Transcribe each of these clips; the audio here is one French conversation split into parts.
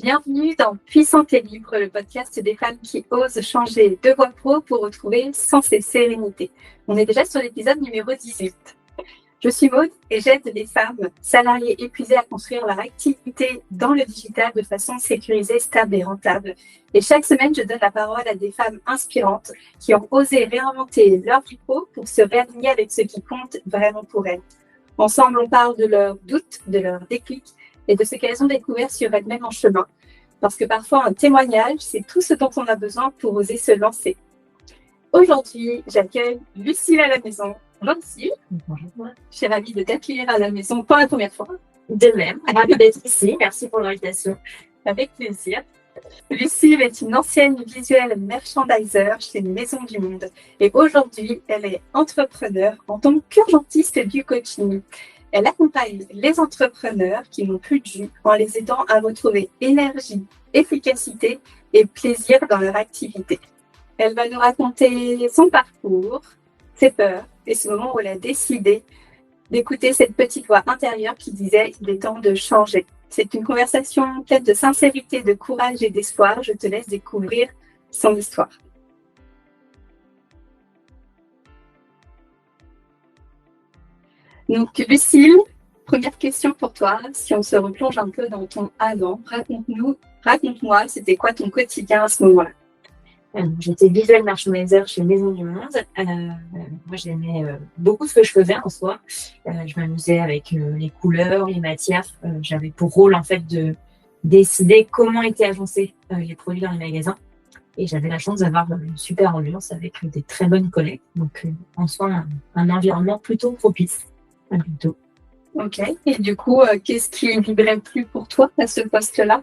Bienvenue dans Puissante et Libre, le podcast des femmes qui osent changer de voie pro pour retrouver sens et sérénité. On est déjà sur l'épisode numéro 18. Je suis Maude et j'aide les femmes salariées épuisées à construire leur activité dans le digital de façon sécurisée, stable et rentable. Et chaque semaine, je donne la parole à des femmes inspirantes qui ont osé réinventer leur vie pro pour se réaligner avec ce qui compte vraiment pour elles. Ensemble, on parle de leurs doutes, de leurs déclics et de ce qu'elles ont découvert sur elles-mêmes en chemin. Parce que parfois, un témoignage, c'est tout ce dont on a besoin pour oser se lancer. Aujourd'hui, j'accueille Lucille à la maison. Bonjour Lucille. Bonjour. Je suis ravie de t'accueillir à la maison pour la première fois. De même, ravie d'être ici. Merci pour l'invitation. Avec plaisir. Lucille est une ancienne visuelle merchandiser chez Maison du Monde. Et aujourd'hui, elle est entrepreneure en tant qu'urgentiste du coaching. Elle accompagne les entrepreneurs qui n'ont plus de jus en les aidant à retrouver énergie, efficacité et plaisir dans leur activité. Elle va nous raconter son parcours, ses peurs et ce moment où elle a décidé d'écouter cette petite voix intérieure qui disait « il est temps de changer ». C'est une conversation pleine de sincérité, de courage et d'espoir. Je te laisse découvrir son histoire. Donc, Lucille, première question pour toi. Si on se replonge un peu dans ton avant, raconte-moi, c'était quoi ton quotidien à ce moment-là? J'étais visual merchandiser chez Maison du Monde. Moi, j'aimais beaucoup ce que je faisais en soi. Je m'amusais avec les couleurs, les matières. J'avais pour rôle, en fait, de décider comment étaient agencés les produits dans les magasins. Et j'avais la chance d'avoir une super ambiance avec des très bonnes collègues. Donc, en soi, un environnement plutôt propice. Plutôt. Ok. Et du coup, qu'est-ce qui vibrait plus pour toi à ce poste-là?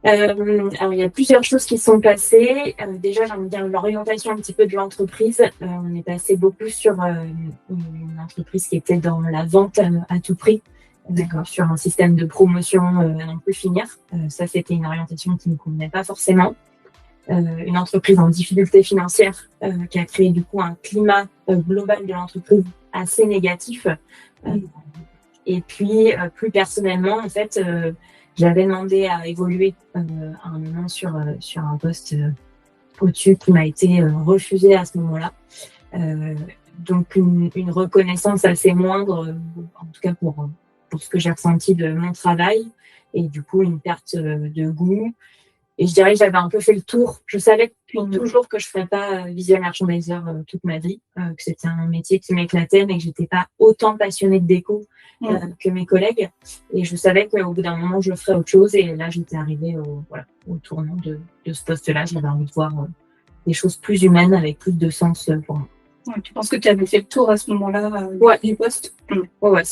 Alors, il y a plusieurs choses qui sont passées. Déjà, j'ai envie de dire l'orientation un petit peu de l'entreprise. On est passé beaucoup sur une entreprise qui était dans la vente à tout prix. D'accord. Sur un système de promotion à n'en plus finir. Ça, c'était une orientation qui ne me convenait pas forcément. Une entreprise en difficulté financière qui a créé du coup un climat global de l'entreprise assez négatif. Et puis, plus personnellement, en fait, j'avais demandé à évoluer à un moment sur un poste au-dessus qui m'a été refusé à ce moment-là. Donc, une reconnaissance assez moindre, en tout cas pour ce que j'ai ressenti de mon travail. Et du coup, une perte de goût. Et je dirais que j'avais un peu fait le tour. Je savais depuis toujours que je ne ferais pas visual merchandiser toute ma vie, que c'était un métier qui m'éclatait, mais que j'étais pas autant passionnée de déco que mes collègues. Et je savais qu'au bout d'un moment, je ferais autre chose. Et là, j'étais arrivée au tournant de ce poste-là. J'avais envie de voir des choses plus humaines avec plus de sens pour moi. Ouais, tu penses que tu avais fait le tour à ce moment-là du poste? Ouais,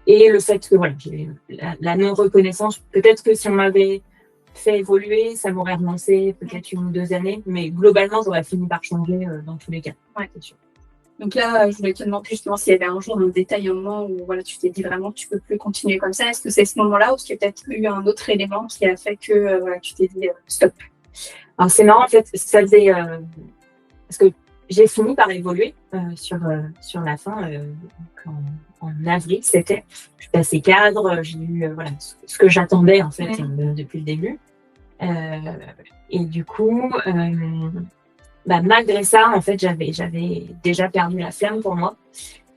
et le fait que j'ai la non-reconnaissance, peut-être que si on m'avait fait évoluer, ça m'aurait relancé peut-être 1 ou 2 années, mais globalement, j'aurais fini par changer dans tous les cas. Ouais, c'est sûr. Donc là, je voulais te demander justement s'il y avait un jour un détail, un moment où tu t'es dit vraiment tu peux plus continuer comme ça. Est-ce que c'est ce moment-là ou est-ce qu'il y a peut-être eu un autre élément qui a fait que tu t'es dit stop? Alors c'est marrant en fait, ça faisait parce que j'ai fini par évoluer sur la fin en avril, c'était. Je suis passée cadre, j'ai eu ce que j'attendais en fait depuis le début. Et du coup, malgré ça, en fait, j'avais déjà perdu la flamme pour moi.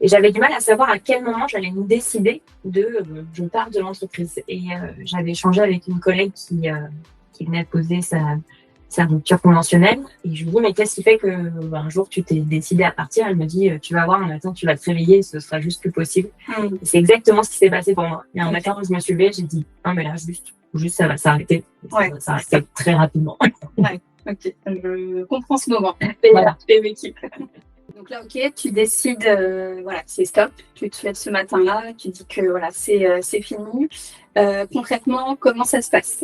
Et j'avais du mal à savoir à quel moment j'allais me décider je pars de l'entreprise. Et j'avais échangé avec une collègue qui venait de poser sa rupture conventionnelle. Et je lui dis, mais qu'est-ce qui fait que un jour tu t'es décidé à partir? Elle me dit, tu vas voir, un matin tu vas te réveiller, ce sera juste plus possible. Et c'est exactement ce qui s'est passé pour moi. Et un matin où je me suis levée, j'ai dit, non mais là, juste ça va s'arrêter. Ça va s'arrêter très rapidement. Ouais, ok, je comprends ce moment. Voilà. Donc là, ok, tu décides, c'est stop. Tu te lèves ce matin-là, tu dis que c'est fini. Concrètement, comment ça se passe?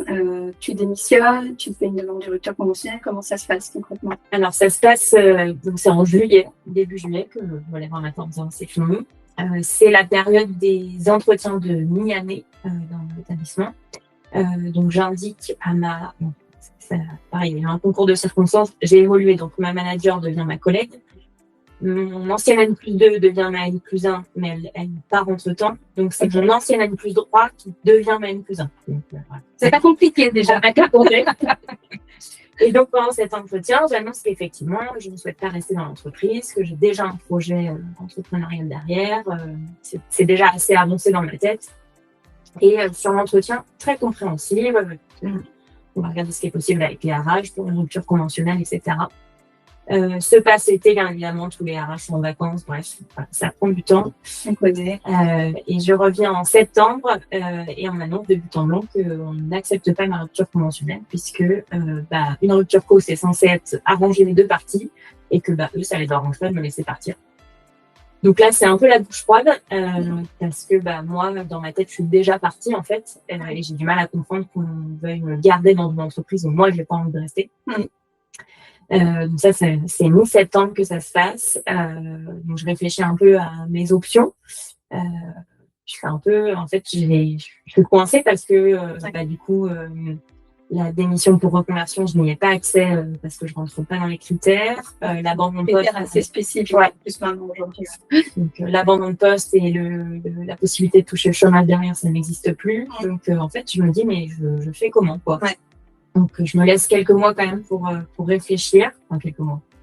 Tu démissionnes, tu fais une demande de rupture conventionnelle. Comment ça se passe concrètement? Alors ça se passe, donc c'est en juillet, début juillet, que je me lève un matin en disant c'est fini. C'est la période des entretiens de mi-année dans l'établissement. Donc j'indique à pareil, il y a un concours de circonstances. J'ai évolué, donc ma manager devient ma collègue. mon ancienne N+2 devient ma N+1, mais elle part entre-temps. Donc, c'est mon ancienne N+3 qui devient ma N+1. Donc, voilà. C'est pas compliqué déjà. Et donc, pendant cet entretien, j'annonce qu'effectivement, je ne souhaite pas rester dans l'entreprise, que j'ai déjà un projet entrepreneurial derrière. C'est déjà assez avancé dans ma tête. Et sur l'entretien, très compréhensive. On va regarder ce qui est possible avec les RH pour une rupture conventionnelle, etc. Se passe l'été, bien évidemment, tous les RH sont en vacances, bref, ça prend du temps. On connaît. Et je reviens en septembre et on m'annonce de but en blanc qu'on n'accepte pas ma rupture conventionnelle puisque une rupture co, c'est censé être arrangé les deux parties et que eux, ça les arrange pas de me laisser partir. Donc là, c'est un peu la douche froide parce que moi, dans ma tête, je suis déjà partie en fait et j'ai du mal à comprendre qu'on veuille me garder dans une entreprise où moi, j'ai pas envie de rester. Donc ça, c'est mi-septembre que ça se passe. Donc je réfléchis un peu à mes options. Je suis un peu, en fait, je suis coincée parce que du coup, la démission pour reconversion, je n'y ai pas accès parce que je rentre pas dans les critères. L'abandon de poste, assez spécifique. Plus maintenant aujourd'hui. Donc l'abandon de poste et la possibilité de toucher le chômage derrière, ça n'existe plus. Donc en fait, je me dis mais je fais comment quoi. Donc, je me laisse quelques mois quand même pour réfléchir. Enfin,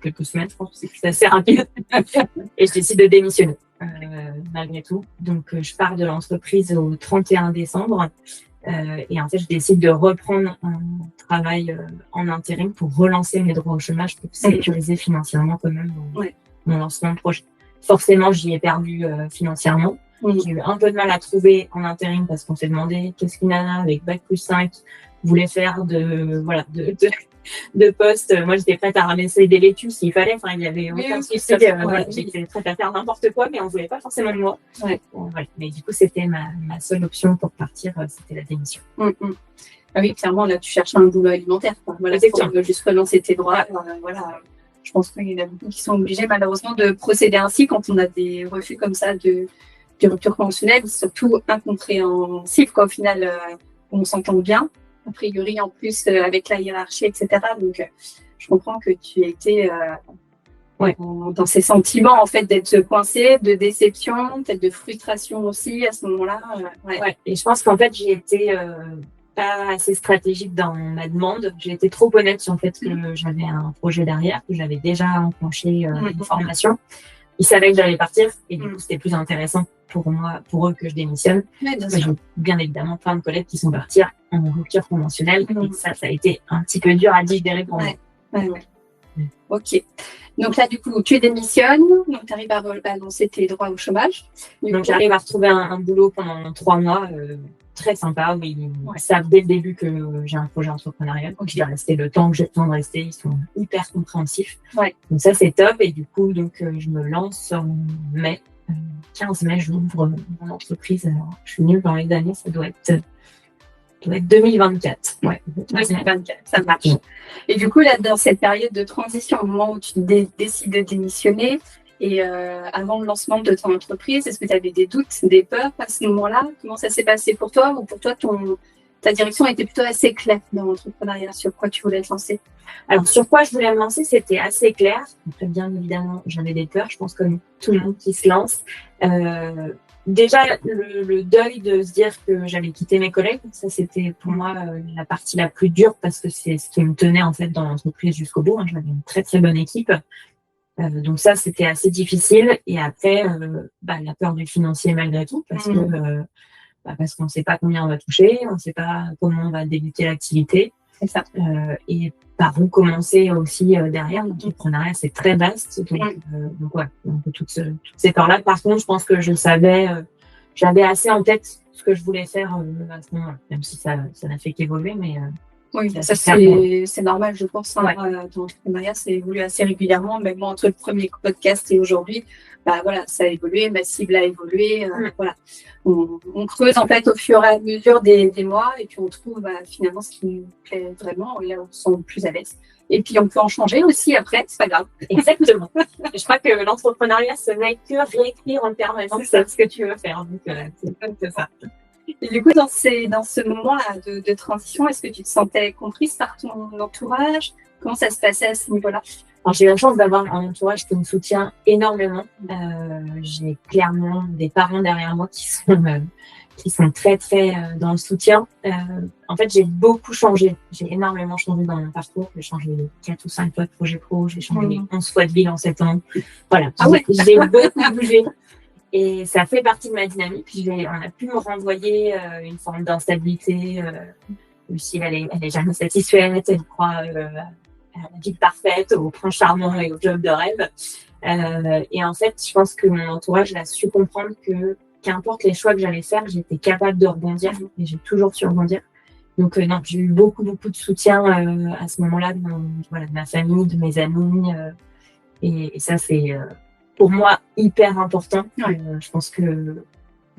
quelques semaines, je pense que c'est assez rapide. Et je décide de démissionner, malgré tout. Donc, je pars de l'entreprise au 31 décembre. Et en fait, je décide de reprendre un travail en intérim pour relancer mes droits au chômage pour sécuriser financièrement quand même mon lancement de projet. Forcément, j'y ai perdu financièrement. J'ai eu un peu de mal à trouver en intérim parce qu'on s'est demandé qu'est-ce qu'une nana avec Bac+5 voulait faire de poste. Moi, j'étais prête à ramasser des laitues s'il fallait. Enfin, il y avait aucun souci. J'étais prête à faire n'importe quoi, mais on voulait pas forcément de moi. Mais du coup, c'était ma seule option pour partir. C'était la démission. Ah oui, clairement, là, tu cherches un boulot alimentaire. Voilà, pour juste relancer tes droits. Voilà. Je pense qu'il y en a beaucoup qui sont obligés, malheureusement, de procéder ainsi quand on a des refus comme ça de rupture conventionnelle, surtout incompréhensible, au final, on s'entend bien. A priori, en plus, avec la hiérarchie, etc. Donc, je comprends que tu étais dans ces sentiments, en fait, d'être coincé, de déception, peut-être de frustration aussi à ce moment-là. Et je pense qu'en fait, j'ai été pas assez stratégique dans ma demande. J'ai été trop honnête sur le fait que j'avais un projet derrière, que j'avais déjà enclenché une formation. Ils savaient que j'allais partir et du coup, c'était plus intéressant pour eux que je démissionne. J'ai bien évidemment plein de collègues qui sont partis en rupture conventionnelle et ça a été un petit peu dur à digérer pour moi. Ok. Donc là, du coup, tu démissionnes, donc tu arrives à annoncer tes droits au chômage. Donc j'arrive à retrouver un boulot pendant 3 mois, très sympa. Ils savent dès le début que j'ai un projet entrepreneurial. Donc je vais rester le temps que j'ai besoin de rester. Ils sont hyper compréhensifs. Donc ça, c'est top. Et du coup, je me lance en mai. 15 mai, j'ouvre mon entreprise. Alors, je suis nulle dans les années, ça doit être 2024. 2024, ça marche. Et du coup, là, dans cette période de transition, au moment où tu décides de démissionner et avant le lancement de ton entreprise, est-ce que tu avais des doutes, des peurs à ce moment-là? Comment ça s'est passé pour toi? Ou pour toi, ta direction était plutôt assez claire dans l'entrepreneuriat, sur quoi tu voulais te lancer? Alors, sur quoi je voulais me lancer, c'était assez clair. Après, bien évidemment, j'avais des peurs, je pense, comme tout le monde qui se lance. Déjà, le deuil de se dire que j'allais quitter mes collègues, ça, c'était pour moi la partie la plus dure parce que c'est ce qui me tenait, en fait, dans l'entreprise jusqu'au bout. J'avais une très, très bonne équipe. Donc ça, c'était assez difficile. Et après, la peur du financier malgré tout, parce qu'on ne sait pas combien on va toucher, on ne sait pas comment on va débuter l'activité. C'est ça. Et par où commencer aussi derrière. L'entrepreneuriat, c'est très vaste. Donc toutes ces peurs-là. Par contre, je pense que je savais, j'avais assez en tête ce que je voulais faire à ce moment-là, même si ça n'a fait qu'évoluer, mais oui, ça c'est normal, je pense. Dans l'entrepreneuriat, ça évolue assez régulièrement. Même moi, entre le premier podcast et aujourd'hui, ça a évolué, ma cible a évolué. On creuse en fait au fur et à mesure des mois et puis on trouve finalement ce qui nous plaît vraiment et là on se sent plus à l'aise. Et puis on peut en changer aussi après, c'est pas grave. Exactement. Je crois que l'entrepreneuriat, ce n'est que réécrire en permanence ce que tu veux faire. Donc c'est ça. Et du coup, dans ce moment-là de transition, est-ce que tu te sentais comprise par ton entourage? Comment ça se passait à ce niveau-là? Alors, j'ai eu la chance d'avoir un entourage qui me soutient énormément. J'ai clairement des parents derrière moi qui sont très, très dans le soutien. En fait, j'ai beaucoup changé. J'ai énormément changé dans mon parcours. J'ai changé 4 ou 5 fois de projet pro. J'ai changé 11 fois de ville en 7 ans. Voilà. J'ai beaucoup bougé. Et ça fait partie de ma dynamique. On a pu me renvoyer une forme d'instabilité. Lucie, elle est jamais satisfaite. Elle croit à la vie parfaite, au prince charmant et au job de rêve. Et en fait, je pense que mon entourage a su comprendre que qu'importe les choix que j'allais faire, j'étais capable de rebondir et j'ai toujours su rebondir. Donc non, j'ai eu beaucoup de soutien à ce moment-là de ma famille, de mes amis. Et ça, c'est pour moi hyper important. Je pense que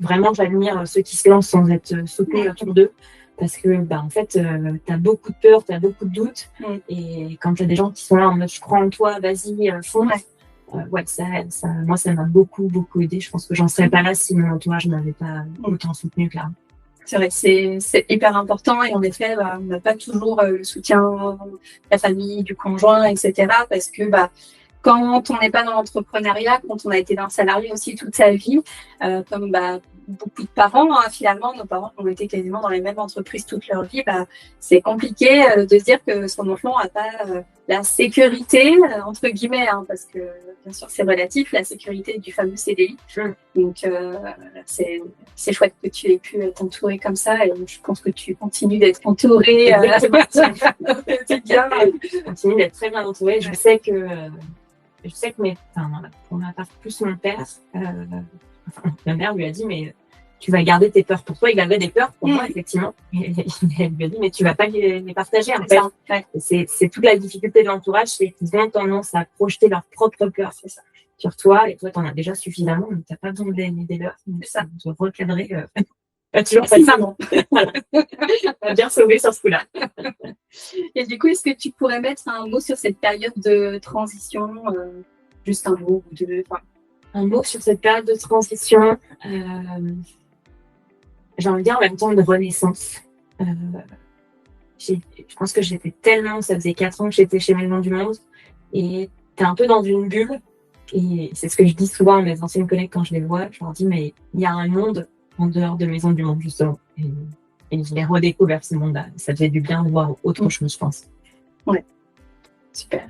vraiment, j'admire ceux qui se lancent sans être soutenus autour d'eux. Parce que, en fait, t'as beaucoup de peur, t'as beaucoup de doutes. Et quand t'as des gens qui sont là en mode, je crois en toi, vas-y, fonce. Moi, ça m'a beaucoup aidé. Je pense que j'en serais pas là si mon entourage m'avait pas autant soutenu, clairement. C'est vrai, c'est hyper important. Et en effet, on n'a pas toujours le soutien de la famille, du conjoint, etc. Parce que, quand on n'est pas dans l'entrepreneuriat, quand on a été dans le salarié aussi toute sa vie, comme beaucoup de parents, finalement, nos parents ont été quasiment dans les mêmes entreprises toute leur vie, c'est compliqué de se dire que son enfant n'a pas la sécurité, entre guillemets, parce que bien sûr c'est relatif, la sécurité du fameux CDI. Donc c'est chouette que tu aies pu t'entourer comme ça et je pense que tu continues d'être entourée. C'est bien. Je continue d'être très bien entourée. Je sais que pour ma part, plus mon père, ma mère lui a dit, mais tu vas garder tes peurs pour toi. Il avait des peurs pour moi, effectivement. Elle lui a dit, mais tu vas pas les partager, en fait. C'est toute la difficulté de l'entourage, c'est qu'ils ont tendance à projeter leurs propres peurs sur toi, et toi, t'en as déjà suffisamment, donc t'as pas besoin d'aider leurs. C'est ça, de recadrer. Toujours pas maman. On a bien sauvé sur ce coup-là. Et du coup, est-ce que tu pourrais mettre un mot sur cette période de transition, juste un mot ou deux? Un mot sur cette période de transition, j'ai envie de dire en même temps de renaissance. Je pense que j'étais tellement, ça faisait 4 ans que j'étais chez Maison du Monde, et t'es un peu dans une bulle, et c'est ce que je dis souvent à mes anciennes collègues quand je les vois, je leur dis, mais il y a un monde en dehors de Maison du Monde, justement. Et je l'ai redécouvert, ce monde-là. Ça faisait du bien de voir autre chose, je pense. Ouais, super.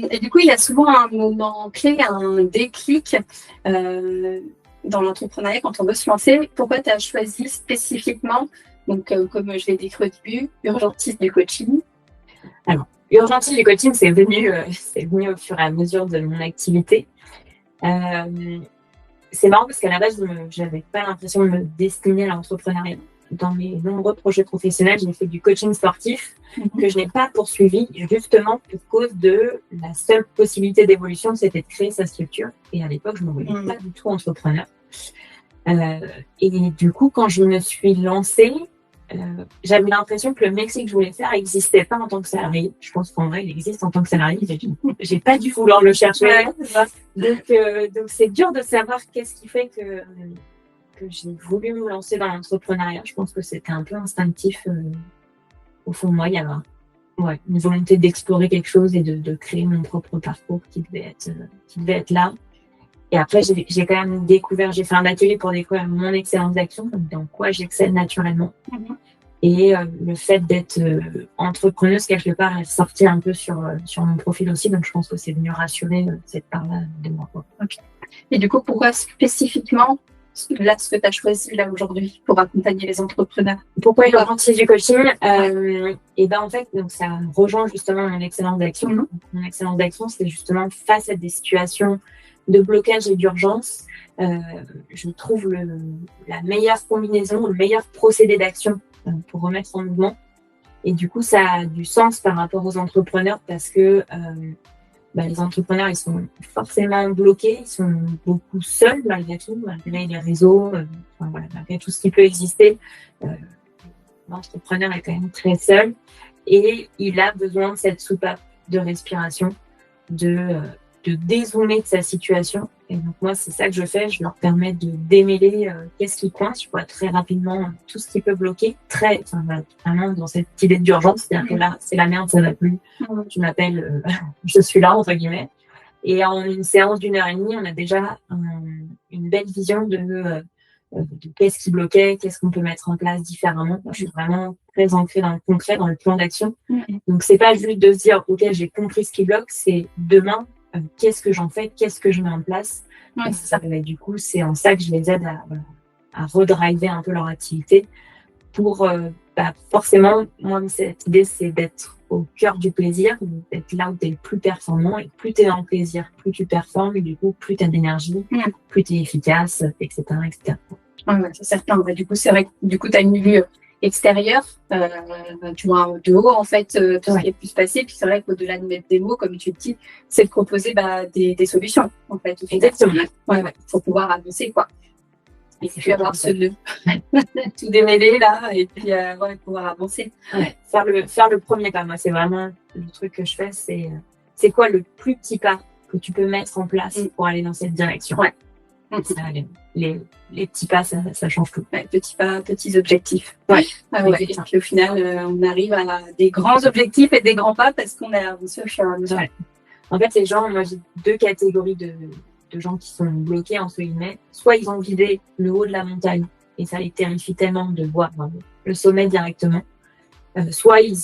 Et du coup, il y a souvent un moment clé, un déclic dans l'entrepreneuriat quand on veut se lancer. Pourquoi tu as choisi spécifiquement, donc comme je l'ai décrit au début, Urgentis du coaching? Alors, Urgentis du coaching, c'est venu au fur et à mesure de mon activité. C'est marrant parce qu'à la base, je n'avais pas l'impression de me destiner à l'entrepreneuriat. Dans mes nombreux projets professionnels, j'ai fait du coaching sportif que je n'ai pas poursuivi justement pour cause de la seule possibilité d'évolution, c'était de créer sa structure. Et à l'époque, je ne me voyais pas du tout entrepreneur. Et du coup, quand je me suis lancée, j'avais l'impression que le métier que je voulais faire n'existait pas en tant que salarié. Je pense qu'en vrai, il existe en tant que salarié. J'ai pas dû vouloir le chercher. Donc c'est dur de savoir qu'est-ce qui fait que j'ai voulu me lancer dans l'entrepreneuriat. Je pense que c'était un peu instinctif au fond de moi. Il y avait une volonté d'explorer quelque chose et de créer mon propre parcours qui devait être là. Et après, j'ai quand même découvert, j'ai fait un atelier pour découvrir mon excellence d'action, dans quoi j'excelle naturellement. Et le fait d'être entrepreneuse, quelque part, est sorti un peu sur mon profil aussi. Donc, je pense que c'est venu rassurer cette part-là de moi. Okay. Et du coup, pourquoi spécifiquement là, ce que tu as choisi là aujourd'hui pour accompagner les entrepreneurs? Pourquoi Urgentis du coaching? Et en fait, donc ça rejoint justement mon excellence d'action. Mon excellence d'action, c'est justement face à des situations de blocage et d'urgence, je trouve la meilleure combinaison, le meilleur procédé d'action pour remettre en mouvement. Et du coup, ça a du sens par rapport aux entrepreneurs parce que les entrepreneurs, ils sont forcément bloqués, ils sont beaucoup seuls malgré tout, malgré les réseaux, malgré tout ce qui peut exister. L'entrepreneur est quand même très seul et il a besoin de cette soupape de respiration, de dézoomer de sa situation. Et donc, moi, c'est ça que je fais. Je leur permets de démêler qu'est-ce qui coince. Je vois très rapidement tout ce qui peut bloquer. Vraiment dans cette idée d'urgence. C'est-à-dire que là, c'est la merde, ça va plus. Tu m'appelles, je suis là, entre guillemets. Et en une séance d'1 heure et demie, on a déjà une belle vision de qu'est-ce qui bloquait, qu'est-ce qu'on peut mettre en place différemment. Moi, je suis vraiment très ancrée dans le concret, dans le plan d'action. Donc, c'est pas juste de se dire, OK, j'ai compris ce qui bloque, c'est demain, qu'est-ce que j'en fais, qu'est-ce que je mets en place. Et ça, du coup, c'est en ça que je les aide à redriver un peu leur activité pour, forcément, moi, cette idée, c'est d'être au cœur du plaisir, d'être là où tu es le plus performant. Et plus tu es dans le plaisir, plus tu performes, et du coup, plus tu as d'énergie, plus tu es efficace, etc. etc. Ouais, c'est certain. Du coup, c'est vrai que du coup, tu as une vue extérieure, tu vois de haut en fait tout ce qui est pu se passer. Puis c'est vrai qu'au-delà de mettre des mots, comme tu le dis, c'est de proposer des solutions en fait. Exactement. Pour pouvoir avancer quoi. Et puis avoir ce nœud, tout démêler là, et puis pouvoir avancer. Faire le premier pas, moi, c'est vraiment le truc que je fais, c'est quoi le plus petit pas que tu peux mettre en place pour aller dans cette direction. Ça, les petits pas, ça change tout. Petits pas, petits objectifs. Et puis au final, on arrive à des grands objectifs et des grands pas parce qu'on a avancé au fur et à mesure. En fait, les gens, moi, j'ai 2 catégories de gens qui sont bloqués, entre guillemets. Soit ils ont vidé le haut de la montagne et ça les terrifie tellement de voir le sommet directement. Soit ils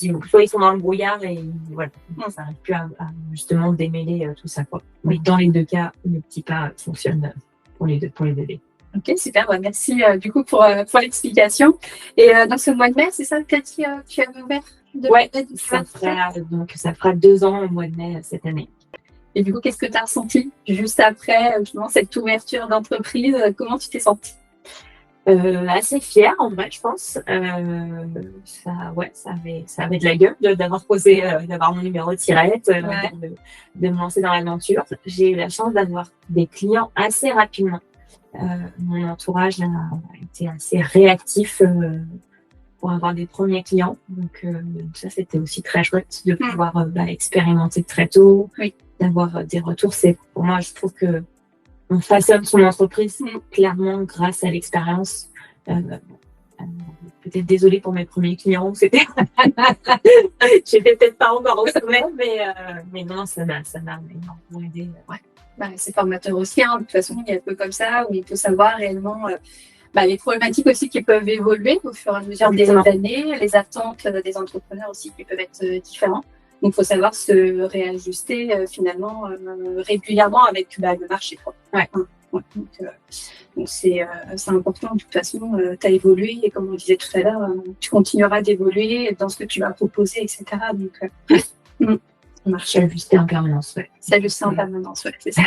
sont dans le brouillard et voilà, ça n'arrive plus à justement démêler tout ça, quoi. Mais dans les 2 cas, le petit pas fonctionne pour les bébés. Ok, super. Merci du coup pour l'explication. Et dans ce mois de mai, c'est ça que tu avais ouvert ça fera 2 ans au mois de mai cette année. Et du coup, qu'est-ce que tu as ressenti juste après justement cette ouverture d'entreprise? Comment tu t'es sentie? Assez fière en vrai, je pense. Ça avait de la gueule d'avoir posé, d'avoir mon numéro de tirette, de me lancer dans l'aventure. J'ai eu la chance d'avoir des clients assez rapidement. Mon entourage a été assez réactif pour avoir des premiers clients. Donc ça, c'était aussi très chouette de pouvoir expérimenter très tôt, d'avoir des retours. Pour moi, je trouve que on façonne son entreprise clairement grâce à l'expérience. Peut-être désolée pour mes premiers clients, j'étais peut-être pas encore au sommet, mais non, ça m'a énormément aidé. C'est formateur aussi, de toute façon, il y a un peu comme ça où il faut savoir réellement les problématiques aussi qui peuvent évoluer au fur et à mesure des années, les attentes des entrepreneurs aussi qui peuvent être différentes. Donc, il faut savoir se réajuster finalement régulièrement avec le marché. Donc, c'est important. De toute façon, tu as évolué et comme on disait tout à l'heure, tu continueras d'évoluer dans ce que tu vas proposer, etc. Donc, s'ajuster en permanence. S'ajuster en permanence, c'est ça.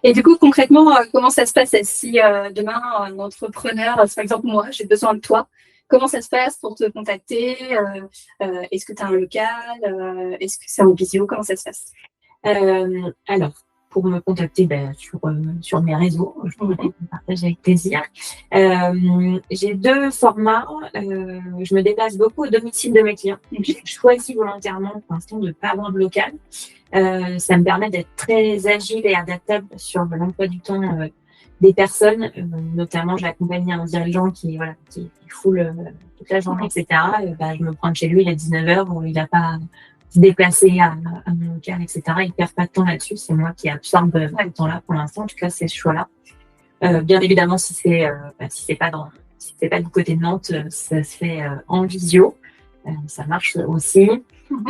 Et du coup, concrètement, comment ça se passe si demain, un entrepreneur, par exemple moi, j'ai besoin de toi, comment ça se passe pour te contacter? Est-ce que tu as un local? Est-ce que c'est en visio? Comment ça se passe? Alors, pour me contacter sur mes réseaux, je pourrais partager avec plaisir. J'ai 2 formats. Je me déplace beaucoup au domicile de mes clients. J'ai choisi volontairement pour l'instant de ne pas avoir de local. Ça me permet d'être très agile et adaptable sur l'emploi du temps des personnes. Notamment, j'accompagne un dirigeant qui foule toute la journée, etc. Je me prends de chez lui, il est 19h, il n'a pas se déplacer à mon local, etc. Il ne perd pas de temps là-dessus. C'est moi qui absorbe ce temps-là pour l'instant. En tout cas, c'est ce choix-là. Bien évidemment, si c'est pas du côté de Nantes, ça se fait en visio. Ça marche aussi.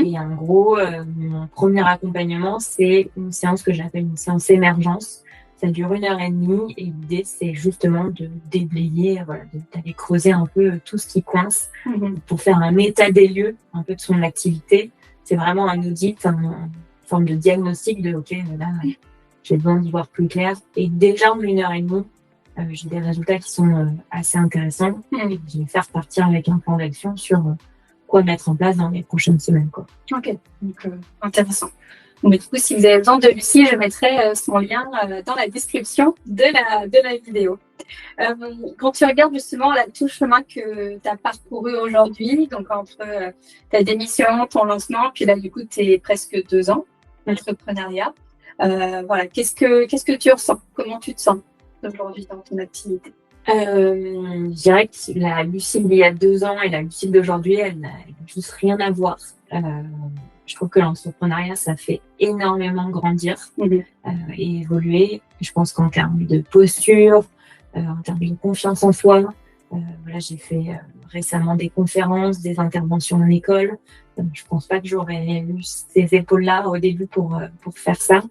Et en gros, mon premier accompagnement, c'est une séance que j'appelle une séance émergence. Ça dure 1 heure et demie et l'idée, c'est justement de déblayer, d'aller creuser un peu tout ce qui coince pour faire un état des lieux un peu de son activité. C'est vraiment un audit, une forme de diagnostic de OK, là, j'ai besoin d'y voir plus clair. Et déjà en 1 heure et demie, j'ai des résultats qui sont assez intéressants. Et je vais faire partir avec un plan d'action sur quoi mettre en place dans les prochaines semaines. Ok, donc intéressant. Mais du coup, si vous avez besoin de Lucie, je mettrai son lien dans la description de la vidéo. Quand tu regardes justement tout le chemin que tu as parcouru aujourd'hui, donc entre ta démission, ton lancement, puis là, du coup, tu es presque 2 ans d'entrepreneuriat. Voilà, qu'est-ce que tu ressens? Comment tu te sens aujourd'hui dans ton activité? Je dirais que la Lucille d'il y a 2 ans et la Lucille d'aujourd'hui, elle n'a juste rien à voir. Je trouve que l'entrepreneuriat, ça fait énormément grandir et évoluer. Je pense qu'en termes de posture, en termes de confiance en soi, voilà, j'ai fait récemment des conférences, des interventions en école. Je pense pas que j'aurais eu ces épaules-là au début pour faire ça.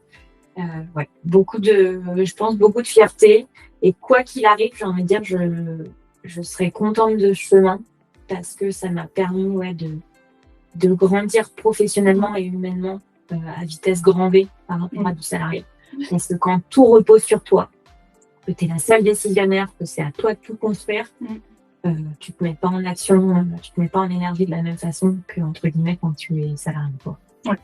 Ouais, je pense beaucoup de fierté. Et quoi qu'il arrive, j'ai envie de dire, je serai contente de ce chemin parce que ça m'a permis de grandir professionnellement et humainement à vitesse grand V par rapport à du salarié. Parce que quand tout repose sur toi, que tu es la seule décisionnaire, que c'est à toi de tout construire, tu te mets pas en action, tu te mets pas en énergie de la même façon que, entre guillemets, quand tu es salarié. Quoi. Ouais.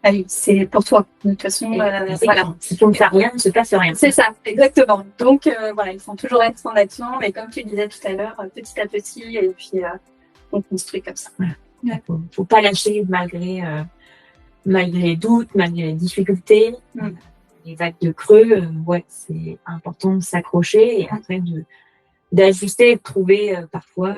Ah oui, c'est pour toi. De toute façon, voilà. Si tu ne fais rien, il ne se passe rien. C'est ça, exactement. Donc, voilà, il faut toujours être en action. Mais comme tu le disais tout à l'heure, petit à petit, et puis on construit comme ça. Voilà. Ouais. Faut pas lâcher malgré les doutes, malgré les difficultés, les vagues de creux. Ouais, c'est important de s'accrocher et après d'ajuster et de trouver parfois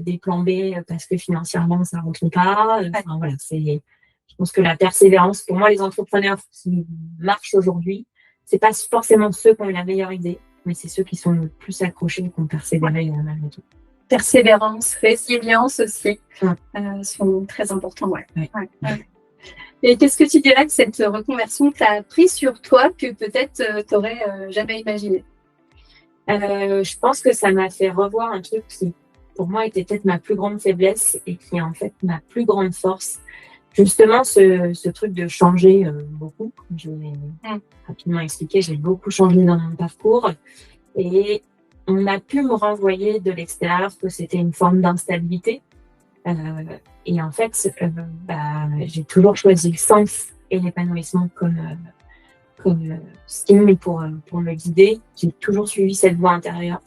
des plans B parce que financièrement ça rentre pas. Enfin, voilà, je pense que la persévérance, pour moi, les entrepreneurs qui marchent aujourd'hui, c'est pas forcément ceux qui ont eu la meilleure idée, mais c'est ceux qui sont le plus accrochés et qui ont persévéré malgré tout. Persévérance, résilience aussi sont très importants. Ouais. Et qu'est-ce que tu dirais que cette reconversion t'a appris sur toi que peut-être tu n'aurais jamais imaginé? Je pense que ça m'a fait revoir un truc qui, pour moi, était peut-être ma plus grande faiblesse et qui est en fait ma plus grande force. Justement, ce truc de changer beaucoup. Je vais rapidement expliquer, j'ai beaucoup changé dans mon parcours et on a pu me renvoyer de l'extérieur que c'était une forme d'instabilité. Et en fait, j'ai toujours choisi le sens et l'épanouissement comme stimule pour me guider. J'ai toujours suivi cette voie intérieure.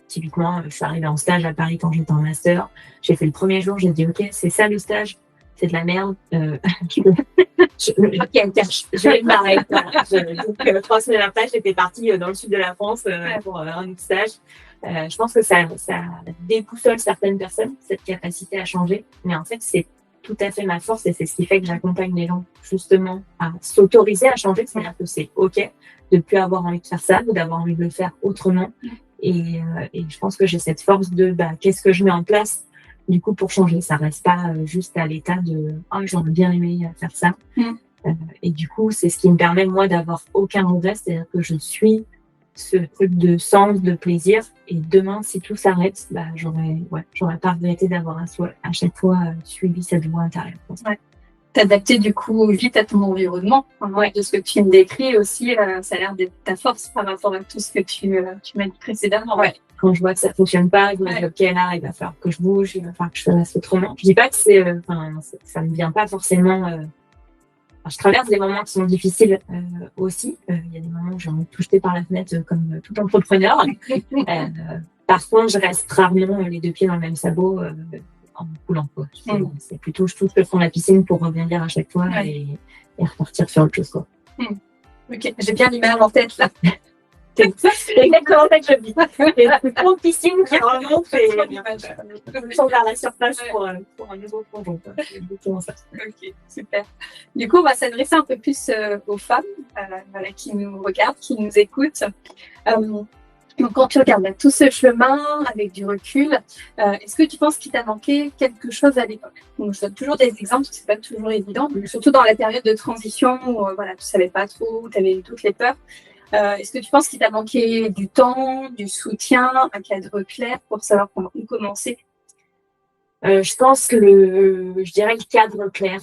Typiquement, je suis arrivée en stage à Paris quand j'étais en master. J'ai fait le premier jour, j'ai dit « Ok, c'est ça le stage, c'est de la merde. Je vais me barrer. » Donc, 3 semaines après, j'étais partie dans le sud de la France pour un autre stage. Je pense que ça déboussole certaines personnes, cette capacité à changer. Mais en fait, c'est tout à fait ma force et c'est ce qui fait que j'accompagne les gens justement à s'autoriser à changer. C'est-à-dire que c'est OK de ne plus avoir envie de faire ça ou d'avoir envie de le faire autrement. Et je pense que j'ai cette force de qu'est-ce que je mets en place du coup pour changer. Ça reste pas juste à l'état de j'aurais bien aimé faire ça. Et du coup, c'est ce qui me permet moi d'avoir aucun regret. C'est-à-dire que je suis ce truc de sens, de plaisir. Et demain, si tout s'arrête, j'aurais pas regretté d'avoir à chaque fois suivi cette voie intérieure. Ouais. T'adapter du coup vite à ton environnement. De ce que tu me décris aussi, ça a l'air d'être ta force par rapport à tout ce que tu m'as dit précédemment. Ouais. Quand je vois que ça fonctionne pas, je me dis ok là, il va falloir que je bouge, il va falloir que je fasse autrement. Je dis pas que ça me vient pas forcément. Je traverse des moments qui sont difficiles aussi. Il y a des moments où j'ai envie de tout jeter par la fenêtre comme tout entrepreneur. Par contre, je reste rarement les 2 pieds dans le même sabot en coulant. Quoi. C'est plutôt je touche le fond de la piscine pour revenir à chaque fois et repartir faire autre chose. Quoi. Ok, j'ai bien l'image en tête là. C'est exactement ça que je vis. C'est une grande piscine qui remonte et je sors vers la surface pour un nouveau plongeon. C'est exactement ça. Ok, super. Du coup, on va s'adresser un peu plus aux femmes qui nous regardent, qui nous écoutent. Donc, quand tu regardes tout ce chemin avec du recul, est-ce que tu penses qu'il t'a manqué quelque chose à l'époque? Donc, je donne toujours des exemples, parce que c'est pas toujours évident, surtout dans la période de transition où tu savais pas trop, où tu avais eu toutes les peurs. Est-ce que tu penses qu'il t'a manqué du temps, du soutien, un cadre clair pour savoir comment commencer? Je pense que je dirais le cadre clair.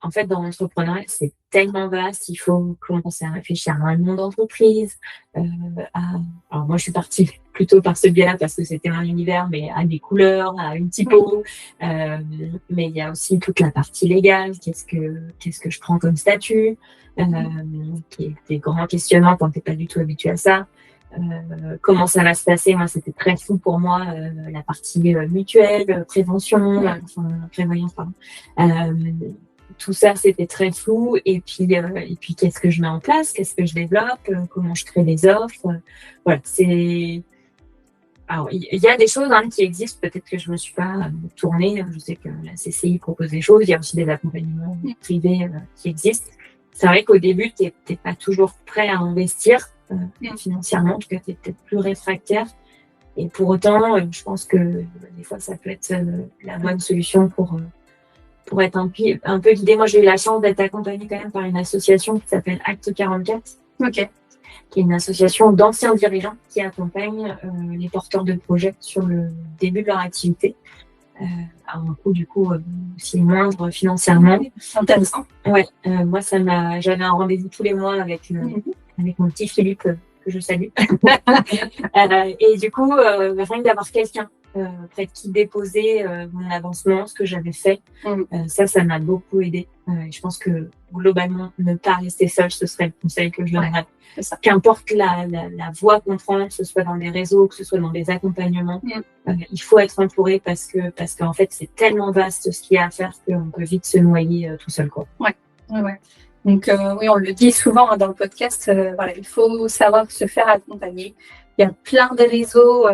En fait, dans l'entrepreneuriat, c'est tellement vaste, il faut commencer à réfléchir à un nom d'entreprise. Alors moi, je suis partie plutôt par ce biais-là parce que c'était mon univers, mais à des couleurs, à une typo. Mais il y a aussi toute la partie légale. Qu'est-ce que je prends comme statut, qui est des grands questionnements quand t'es pas du tout habitué à ça. Comment ça va se passer? Moi, c'était très flou pour moi, la partie mutuelle, prévention, prévoyance, pardon. tout ça, c'était très flou. Et puis, qu'est-ce que je mets en place? Qu'est-ce que je développe? Comment je crée des offres? Voilà, c'est... Alors, il y a des choses qui existent. Peut-être que je ne me suis pas tournée. Je sais que la CCI propose des choses. Il y a aussi des accompagnements privés qui existent. C'est vrai qu'au début, tu n'es pas toujours prêt à investir financièrement. En tout cas, tu es peut-être plus réfractaire. Et pour autant, je pense que des fois, ça peut être la bonne solution pour être un peu guidée. Moi, j'ai eu la chance d'être accompagnée quand même par une association qui s'appelle Acte 44. Ok. Qui est une association d'anciens dirigeants qui accompagne les porteurs de projets sur le début de leur activité, à un coût du coup aussi moindre financièrement. C'est intéressant. Ouais, moi j'avais un rendez-vous tous les mois avec mon petit Philippe que je salue. Et du coup, rien que d'avoir quelqu'un près de qui déposer mon avancement, ce que j'avais fait, ça m'a beaucoup aidé. Et je pense que globalement, ne pas rester seul, ce serait le conseil que je donnerais. Qu'importe la voie qu'on prend, que ce soit dans des réseaux, que ce soit dans des accompagnements, il faut être entouré parce qu'en fait, c'est tellement vaste ce qu'il y a à faire qu'on peut vite se noyer tout seul, quoi. Ouais. Donc, oui, on le dit souvent dans le podcast, voilà, il faut savoir se faire accompagner. Il y a plein de réseaux,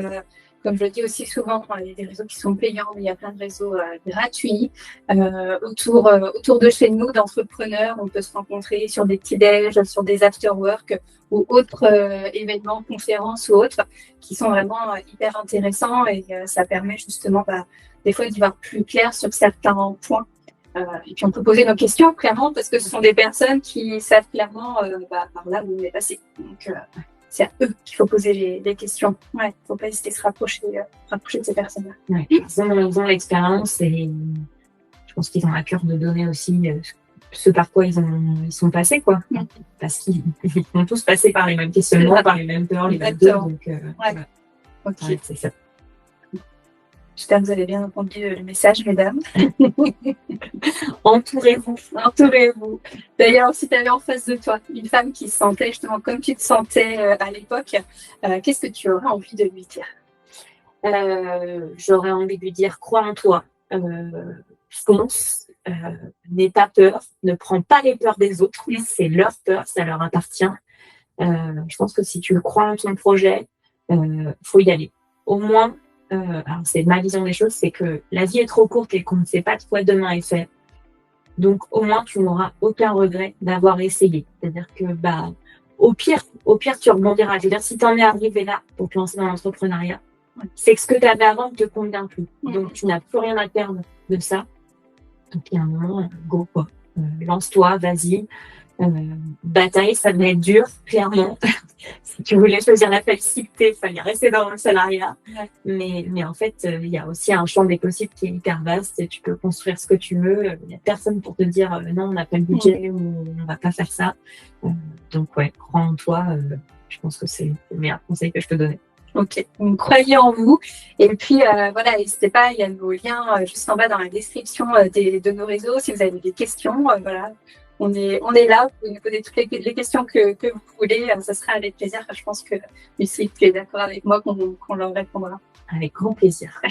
comme je le dis aussi souvent, il y a des réseaux qui sont payants, mais il y a plein de réseaux gratuits. Autour de chez nous, d'entrepreneurs, on peut se rencontrer sur des petits déj, sur des after-work ou autres événements, conférences ou autres, qui sont vraiment hyper intéressants et ça permet justement des fois d'y voir plus clair sur certains points. Et puis on peut poser nos questions clairement parce que ce sont des personnes qui savent clairement par là où on est passé. Donc c'est à eux qu'il faut poser les questions. Ouais, il ne faut pas hésiter à se rapprocher de ces personnes-là. Ouais, ils ont l'expérience et je pense qu'ils ont à cœur de donner aussi ce par quoi ils sont passés, quoi. Parce qu'ils ont tous passé par les mêmes questionnements, par les mêmes peurs, les mêmes peurs. Donc, Ok. Ouais, c'est ça. J'espère que vous avez bien entendu le message, mesdames. Entourez-vous. D'ailleurs, si tu avais en face de toi une femme qui se sentait justement comme tu te sentais à l'époque, qu'est-ce que tu aurais envie de lui dire? J'aurais envie de lui dire, crois en toi, fonce, n'aie pas peur, ne prends pas les peurs des autres, c'est leur peur, ça leur appartient. Je pense que si tu crois en ton projet, faut y aller. Au moins, alors c'est ma vision des choses, c'est que la vie est trop courte et qu'on ne sait pas de quoi demain est fait. Donc au moins tu n'auras aucun regret d'avoir essayé. C'est-à-dire que au pire tu rebondiras. Je veux dire, si tu en es arrivé là pour te lancer dans l'entrepreneuriat, c'est que ce que tu avais avant ne te convient plus. Donc tu n'as plus rien à perdre de ça. Donc il y a un moment, go quoi. Lance-toi, vas-y. Bataille, ça va être dur, clairement. Si tu voulais choisir la facilité, il fallait rester dans le salariat. Mais en fait, il y a aussi un champ des possibles qui est hyper vaste et tu peux construire ce que tu veux. Il n'y a personne pour te dire non, on n'a pas le budget ou on va pas faire ça. Donc ouais, crois en toi. Je pense que c'est le meilleur conseil que je peux donner. Ok, donc croyez en vous. Et puis voilà, n'hésitez pas, il y a nos liens juste en bas dans la description de nos réseaux. Si vous avez des questions, voilà. On est là, vous pouvez nous poser toutes les questions que vous voulez, ça sera avec plaisir. Je pense que Lucie, tu es d'accord avec moi qu'on leur répondra. Avec grand plaisir.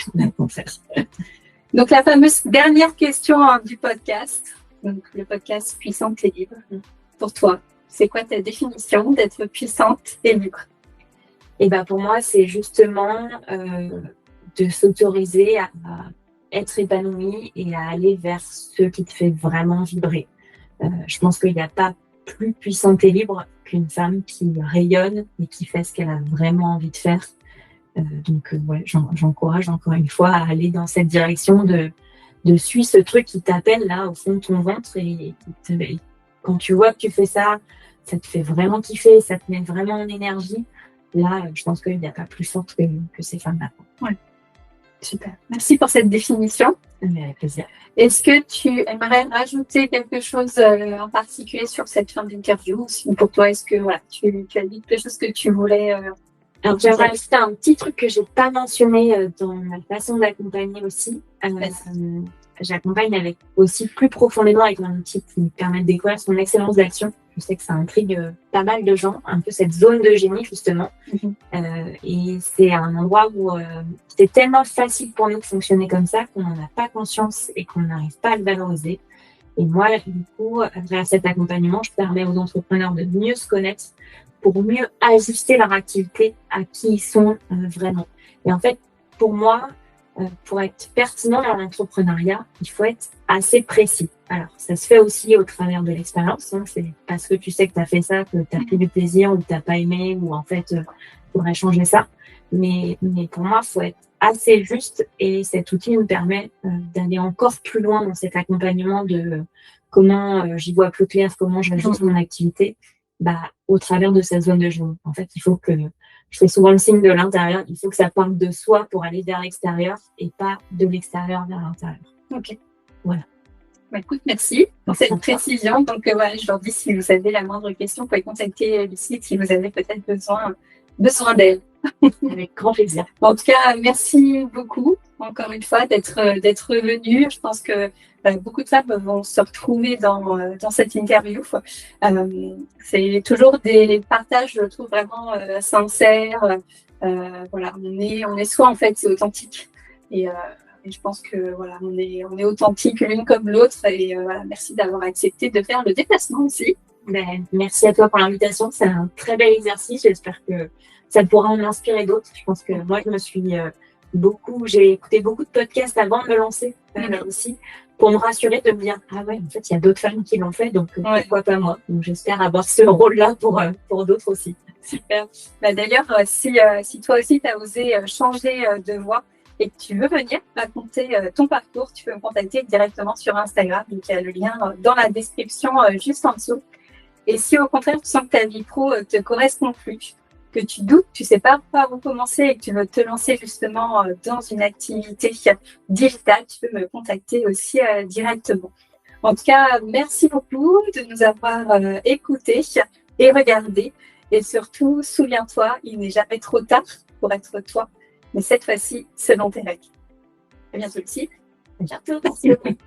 Donc la fameuse dernière question du podcast, donc le podcast Puissante et libre. Pour toi, c'est quoi ta définition d'être puissante et libre? Et pour moi, c'est justement de s'autoriser à être épanoui et à aller vers ce qui te fait vraiment vibrer. Je pense qu'il n'y a pas plus puissante et libre qu'une femme qui rayonne et qui fait ce qu'elle a vraiment envie de faire. Donc, j'encourage encore une fois à aller dans cette direction de suivre ce truc qui t'appelle là au fond de ton ventre et quand tu vois que tu fais ça, ça te fait vraiment kiffer, ça te met vraiment en énergie. Là, je pense qu'il n'y a pas plus forte que ces femmes-là. Ouais. Super. Merci pour cette définition. Avec plaisir. Est-ce que tu aimerais rajouter quelque chose en particulier sur cette fin d'interview? Pour toi, est-ce que tu as dit quelque chose que tu voulais Alors, j'aimerais rajouter un petit truc que je n'ai pas mentionné dans ma façon d'accompagner aussi. J'accompagne avec aussi plus profondément avec un outil qui me permet de découvrir son excellence d'action. Je sais que ça intrigue pas mal de gens, un peu cette zone de génie justement. Et c'est un endroit où c'est tellement facile pour nous de fonctionner comme ça qu'on n'en a pas conscience et qu'on n'arrive pas à le valoriser. Et moi, du coup, grâce à cet accompagnement, je permets aux entrepreneurs de mieux se connaître pour mieux ajuster leur activité à qui ils sont vraiment. Et en fait, pour moi, pour être pertinent dans l'entrepreneuriat, il faut être assez précis. Alors, ça se fait aussi au travers de l'expérience. Hein. C'est parce que tu sais que tu as fait ça, que tu as pris du plaisir ou que tu n'as pas aimé ou en fait, il faudrait changer ça. Mais pour moi, il faut être assez juste et cet outil nous permet d'aller encore plus loin dans cet accompagnement de comment j'y vois plus clair, comment j'ajuste mon activité au travers de cette zone de génie. En fait, il faut que je fais souvent le signe de l'intérieur. Il faut que ça parte de soi pour aller vers l'extérieur et pas de l'extérieur vers l'intérieur. Ok. Voilà. Écoute, merci pour cette précision. Donc, voilà, je leur dis, si vous avez la moindre question, vous pouvez contacter Lucie si vous avez peut-être besoin d'elle. Avec grand plaisir. En tout cas, merci beaucoup, encore une fois, d'être venue. Je pense que beaucoup de femmes vont se retrouver dans cette interview. C'est toujours des partages, je trouve, vraiment sincères. Voilà, on est soi, en fait, c'est authentique. Et je pense que voilà, on est authentique l'une comme l'autre. Et voilà, merci d'avoir accepté de faire le déplacement aussi. Merci à toi pour l'invitation. C'est un très bel exercice. J'espère que ça pourra en inspirer d'autres. Je pense que moi, j'ai écouté beaucoup de podcasts avant de me lancer aussi, pour me rassurer, de me dire, ah ouais, en fait, il y a d'autres femmes qui l'ont fait, donc pourquoi pas moi. Donc j'espère avoir ce rôle-là pour d'autres aussi. Super. D'ailleurs, si toi aussi, tu as osé changer de voie et que tu veux venir raconter ton parcours, tu peux me contacter directement sur Instagram. Donc, il y a le lien dans la description juste en dessous. Et si au contraire, tu sens que ta vie pro te correspond plus, que tu doutes, tu sais pas par où commencer et que tu veux te lancer justement dans une activité digitale, tu peux me contacter aussi directement. En tout cas, merci beaucoup de nous avoir écoutés et regardés. Et surtout, souviens-toi, il n'est jamais trop tard pour être toi, mais cette fois-ci, selon tes règles. À bientôt, Lucie. À bientôt. Merci beaucoup.